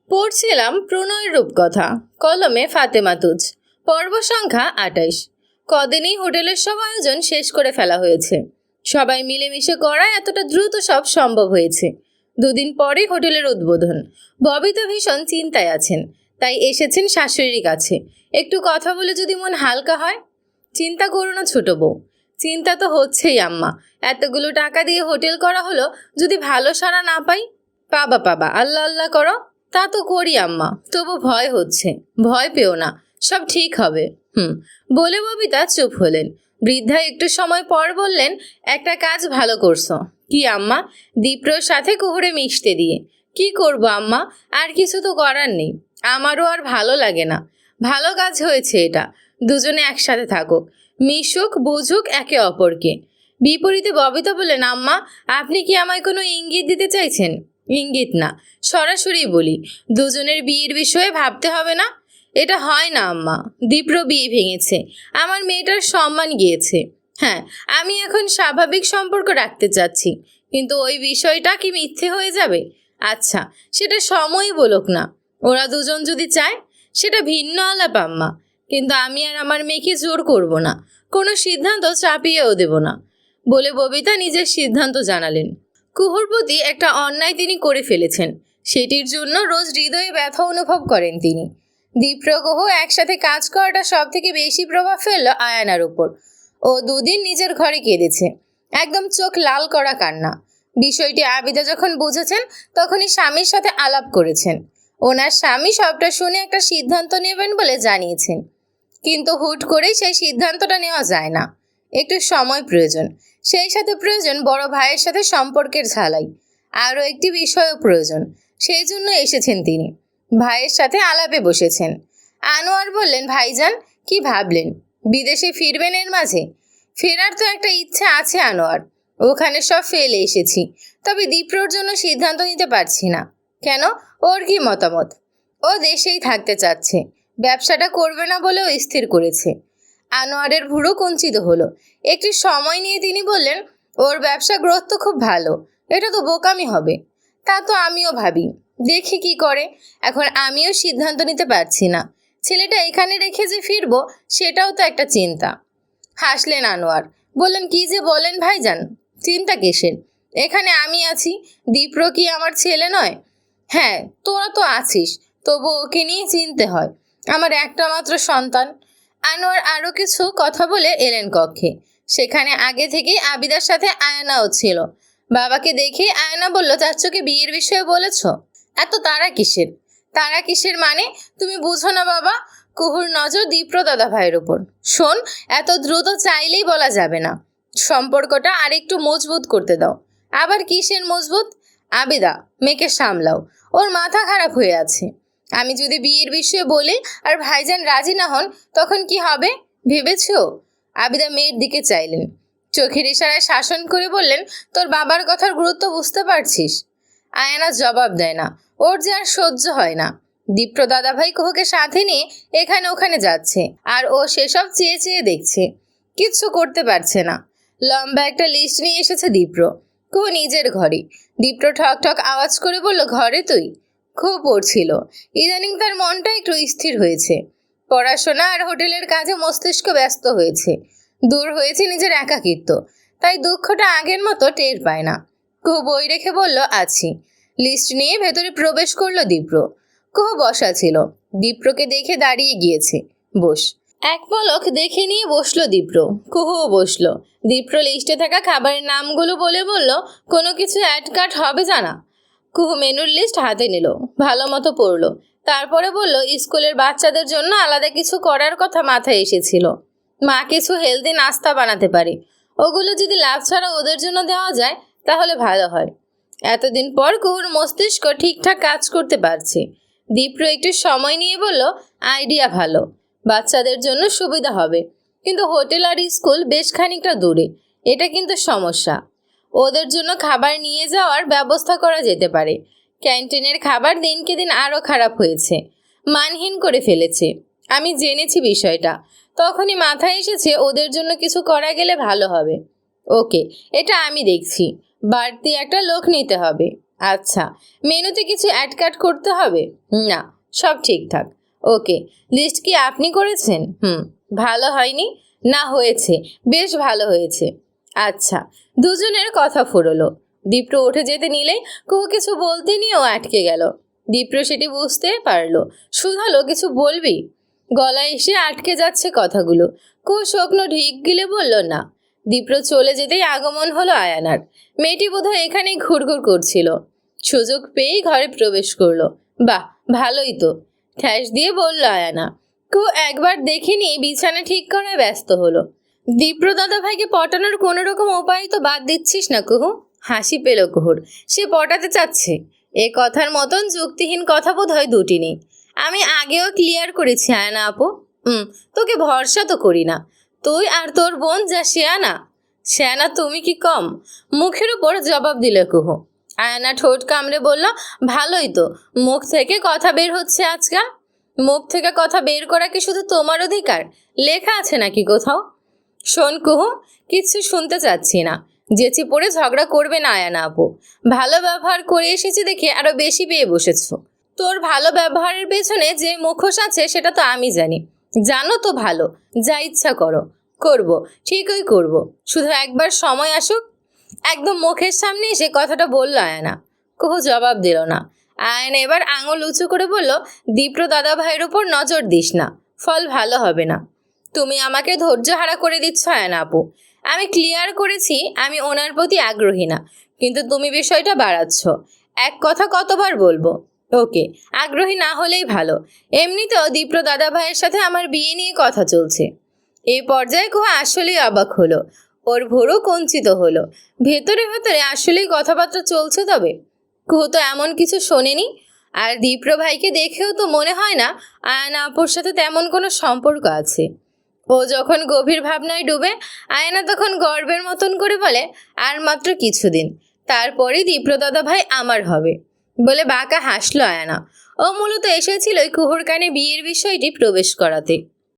পড়ছিলাম প্রণয়ের রূপকথা, কলমে ফাতেমা তুজ, পর্ব সংখ্যা ২৮। কদিনেই হোটেলের সব আয়োজন শেষ করে ফেলা হয়েছে। সবাই মিলেমিশে করায় এতটা দ্রুত সব সম্ভব হয়েছে। দুদিন পরে হোটেলের উদ্বোধন। ববি তো ভীষণ চিন্তায় আছেন, তাই এসেছেন শাশুড়ির কাছে। একটু কথা বলে যদি মন হালকা হয়। চিন্তা করো না ছোট বউ, চিন্তা তো হচ্ছেই আম্মা। এতগুলো টাকা দিয়ে হোটেল করা হলো, যদি ভালো সাড়া না পাই। পাবা আল্লাহ আল্লাহ করো। তা তো করি আম্মা, তবু ভয় হচ্ছে। ভয় পেও না, সব ঠিক হবে। বলে ববিতা চুপ হলেন। বৃদ্ধা একটু সময় পর বললেন, একটা কাজ ভালো করছো। কি আম্মা? দীপ্রর সাথে কুহুরে মিশতে দিয়ে। কি করব আম্মা, আর কিছু তো করার নেই। আমারও আর ভালো লাগে না। ভালো কাজ হয়েছে এটা। দুজনে একসাথে থাকুক, মিশুক বুঝুক একে অপরকে। বিপরীতে ববিতা বললেন, আম্মা আপনি কি আমায় কোনো ইঙ্গিত দিতে চাইছেন? ইঙ্গিত না, সরাসরি বলি, দুজনের বিয়ের বিষয়ে ভাবতে হবে না? এটা হয় না আম্মা। দীপ্র বিয়ে ভেঙেছে, আমার মেয়েটার সম্মান গিয়েছে। হ্যাঁ, আমি এখন স্বাভাবিক সম্পর্ক রাখতে চাচ্ছি, কিন্তু ওই বিষয়টা কি মিথ্যে হয়ে যাবে? আচ্ছা, সেটা সময় বলুক না। ওরা দুজন যদি চায়, সেটা ভিন্ন আলাপ আম্মা। কিন্তু আমি আর আমার মেয়েকে জোর করব না, কোনো সিদ্ধান্ত চাপিয়েও দেব না। বলে ববিতা নিজের সিদ্ধান্ত জানালেন। কুহুর প্রতি একটা অন্যায় তিনি করে ফেলেছেন, সেটির জন্য রোজ হৃদয়ে ব্যথা অনুভব করেন তিনি। দীপ্র কুহু একসাথে কাজ করাটা সব থেকে বেশি প্রভাব ফেললো আয়ানার উপর। ও দুদিন নিজের ঘরে কেঁদেছে, একদম চোখ লাল করা কান্না। বিষয়টি আবিদা যখন বুঝেছেন, তখনই স্বামীর সাথে আলাপ করেছেন। ওনার স্বামী সবটা শুনে একটা সিদ্ধান্ত নেবেন বলে জানিয়েছেন, কিন্তু হুট করেই সেই সিদ্ধান্তটা নেওয়া যায় না। একটু সময় প্রয়োজন, সেই সাথে প্রয়োজন বড় ভাইয়ের সাথে সম্পর্কের ঝালাই। আরও একটি বিষয়ও প্রয়োজন, সেই জন্য এসেছেন তিনি। ভাইয়ের সাথে আলাপে বসেছেন। আনোয়ার বললেন, ভাইজান কি ভাবলেন? বিদেশে ফিরবেন এর মাঝে? ফেরার তো একটা ইচ্ছা আছে আনোয়ার, ওখানে সব ফেলে এসেছি, তবে দীপ্রর জন্য সিদ্ধান্ত নিতে পারছি না। কেন, ওর কি মতামত? ও দেশেই থাকতে চাচ্ছে, ব্যবসাটা করবে না বলেও স্থির করেছে। আনোয়ারের ভুরু কুঞ্চিত হলো। একটু সময় নিয়ে তিনি বললেন, ওর ব্যবসা গ্রোথ তো খুব ভালো, এটা তো বোকামি হবে। তা তো আমিও ভাবি, দেখি কি করে। এখন আমিও সিদ্ধান্ত নিতে পারছি না। ছেলেটা এখানে রেখে যে ফিরবো, সেটাও তো একটা চিন্তা। হাসলেন আনোয়ার, বললেন, কি যে বলেন ভাইজান, চিন্তা কিসের? এখানে আমি আছি, দীপ্র কি আমার ছেলে নয়? হ্যাঁ, তোরা তো আছিস, তবু ওকে নিয়ে চিনতে হয়, আমার একটা মাত্র সন্তান। আনোয়ার আরও কিছু কথা বলে এলেন কক্ষে। সেখানে আগে থেকেই আবিদার সাথে আয়নাও ছিল। বাবাকে দেখে আয়না বলল, চাচ্চুকে বিয়ের বিষয়ে বলেছ? এত তারা কিসের? তারা কিসের মানে? তুমি বুঝো না বাবা? কুহুর নজর দীপ্র দাদা ভাইয়ের উপর। শোন, এত দ্রুত চাইলেই বলা যাবে না। সম্পর্কটা আরেকটু মজবুত করতে দাও। আবার কিসের মজবুত? আবিদা, মেয়েকে সামলাও, ওর মাথা খারাপ হয়ে আছে। আমি যদি বিয়ের বিষয়ে বলি আর ভাইজান রাজি না হন, তখন কি হবে ভেবেছো? আবিদা মেয়ের দিকে চাইলেন, চোখের ইশারায় শাসন করে বললেন, তোর বাবার কথার গুরুত্ব বুঝতে পারছিস? আয়ানা জবাব দেয় না, ওর যে আর সহ্য হয় না। দীপ্র দাদাভাই কুহুকে সাথে নিয়ে এখানে ওখানে যাচ্ছে, আর ও সেসব চেয়ে চেয়ে দেখছে, কিচ্ছু করতে পারছে না। লম্বা একটা লিস্ট নিয়ে এসেছে দীপ্র। কুহু নিজের ঘরে। দীপ্র ঠক ঠক আওয়াজ করে বলল, ঘরে তুই? খুব পড়ছিল, ইদানিং তার মনটা একটু স্থির হয়েছে। পড়াশোনা আর হোটেলের কাজে মস্তিষ্ক ব্যস্ত হয়েছে, দূর হয়েছে নিজের একাকিত্ব, তাই দুঃখটা আগের মতো টের পায় না। কুহু বই রেখে বলল, আছি। লিস্ট নিয়ে ভেতরে প্রবেশ করলো দীপ্র। কুহু বসা ছিল, দীপ্রকে দেখে দাঁড়িয়ে গিয়েছে। বস। এক পলক দেখে নিয়ে বসলো দীপ্র। কুহুও বসলো। দীপ্র লিস্টে থাকা খাবারের নামগুলো বলে বলল, কোনো কিছু অ্যাড কাট হবে জানা? কুহু মেনুর লিস্ট হাতে নিল, ভালো মতো পড়লো। তারপরে বলল, স্কুলের বাচ্চাদের জন্য আলাদা কিছু করার কথা মাথায় এসেছিল। মা কিছু হেলদি নাস্তা বানাতে পারে, ওগুলো যদি লাভ ছাড়া ওদের জন্য দেওয়া যায় তাহলে ভালো হয়। এতদিন পর কুহুর মস্তিষ্ক ঠিকঠাক কাজ করতে পারছে। দীপ্র একটু সময় নিয়ে বলল, আইডিয়া ভালো, বাচ্চাদের জন্য সুবিধা হবে, কিন্তু হোটেল আর স্কুল বেশ খানিকটা দূরে, এটা কিন্তু সমস্যা। ওদের জন্য খাবার নিয়ে যাওয়ার ব্যবস্থা করা যেতে পারে। ক্যান্টিনের খাবার দিনকে দিন আরও খারাপ হয়েছে, মানহীন করে ফেলেছে। আমি জেনেছি বিষয়টা, তখনই মাথায় এসেছে ওদের জন্য কিছু করা গেলে ভালো হবে। ওকে, এটা আমি দেখছি, বাড়তি একটা লোক নিতে হবে। আচ্ছা, মেনুতে কিছু অ্যাড কাট করতে হবে? না, সব ঠিকঠাক। ওকে, লিস্ট কি আপনি করেছেন? ভালো হয়নি? না, হয়েছে, বেশ ভালো হয়েছে। আচ্ছা, দুজনের কথা ফুরলো। দীপ্র উঠে যেতে নিলে কুহু কিছু বলতে নিয়েও আটকে গেল। দীপ্র সেটি বুঝতে পারলো। শুধালো, কিছু বলবি? গলায় এসে আটকে যাচ্ছে কথাগুলো। কুহু শুকনো ঢিক গিলে বলল, না। দীপ্র চলে যেতেই আগমন হলো আয়ানার। মেয়েটি বোধহয় এখানেই ঘুরঘুর করছিল। সুযোগ পেয়েই ঘরে প্রবেশ করলো। বাহ, ভালোই তো, ঠ্যাস দিয়ে বলল আয়ানা। কুহু একবার দেখিনি বিছানা ঠিক করায় ব্যস্ত হলো। দীপ্র দাদা ভাইকে পটানোর কোনো রকম উপায় তো বাদ দিচ্ছিস না কুহু? হাসি পেল কুহুর। সে পটাতে চাচ্ছে, এ কথার মতন যুক্তিহীন কথা বোধ হয় দুটি নেই। আমি আগেও ক্লিয়ার করেছি আয়না আপু। তোকে ভরসা তো করি না। তুই আর তোর বোন যা শেয়ানা। শেয়ানা তুমি কি কম? মুখের উপর জবাব দিল কুহু। আয়না ঠোঁট কামড়ে বলল, ভালোই তো, মুখ থেকে কথা বের হচ্ছে আজকাল। মুখ থেকে কথা বের করা কি শুধু তোমার অধিকার? লেখা আছে নাকি কোথাও? শোন কুহু, কিচ্ছু শুনতে চাচ্ছি না। যেচি পড়ে ঝগড়া করবে না আয়ানা আপু। ভালো ব্যবহার করে এসেছি দেখে আরো বেশি পেয়ে বসেছো। তোর ভালো ব্যবহারের পেছনে যে মুখোশ আছে সেটা তো আমি জানি। জানো তো ভালো। যা ইচ্ছা করো, করব, ঠিকই করব। শুধু একবার সময় আসুক। একদম মুখের সামনে এসে কথাটা বলল আয়ানা। কুহু জবাব দিল না। আয়ানা এবার আঙুল উঁচু করে বলল, দীপ্র দাদা ভাইয়ের উপর নজর দিস না, ফল ভালো হবে না। তুমি আমাকে ধৈর্যহারা করে দিচ্ছ আয়ানা আপু। আমি ক্লিয়ার করেছি আমি ওনার প্রতি আগ্রহী না, কিন্তু তুমি বিষয়টা বাড়াচ্ছ। এক কথা কতবার বলবো? ওকে, আগ্রহী না হলেই ভালো। এমনিতেও দীপ্র দাদা ভাইয়ের সাথে আমার বিয়ে নিয়ে কথা চলছে। এই পর্যায়ে কুহু আসলেই অবাক হলো। ওর ভোরও কঞ্চিত হলো। ভেতরে ভেতরে আসলেই কথাবার্তা চলছে তবে? কুহু তো এমন কিছু শোনেনি। আর দীপ্র ভাইকে দেখেও তো মনে হয় না আয়না আপুর সাথে তেমন কোনো সম্পর্ক আছে। ও যখন গভীর ভাবনায় ডুবে, আয়না তখন গর্বের মতন করে বলে, আর মাত্র কিছুদিন, তারপরেই দীপ্র দাদা ভাই আমার হবে বলে বাঁকা হাসলো আয়না। ও মূলত এসেছিল কুহুর কানে বিয়ের বিষয়টি প্রবেশ করাতে।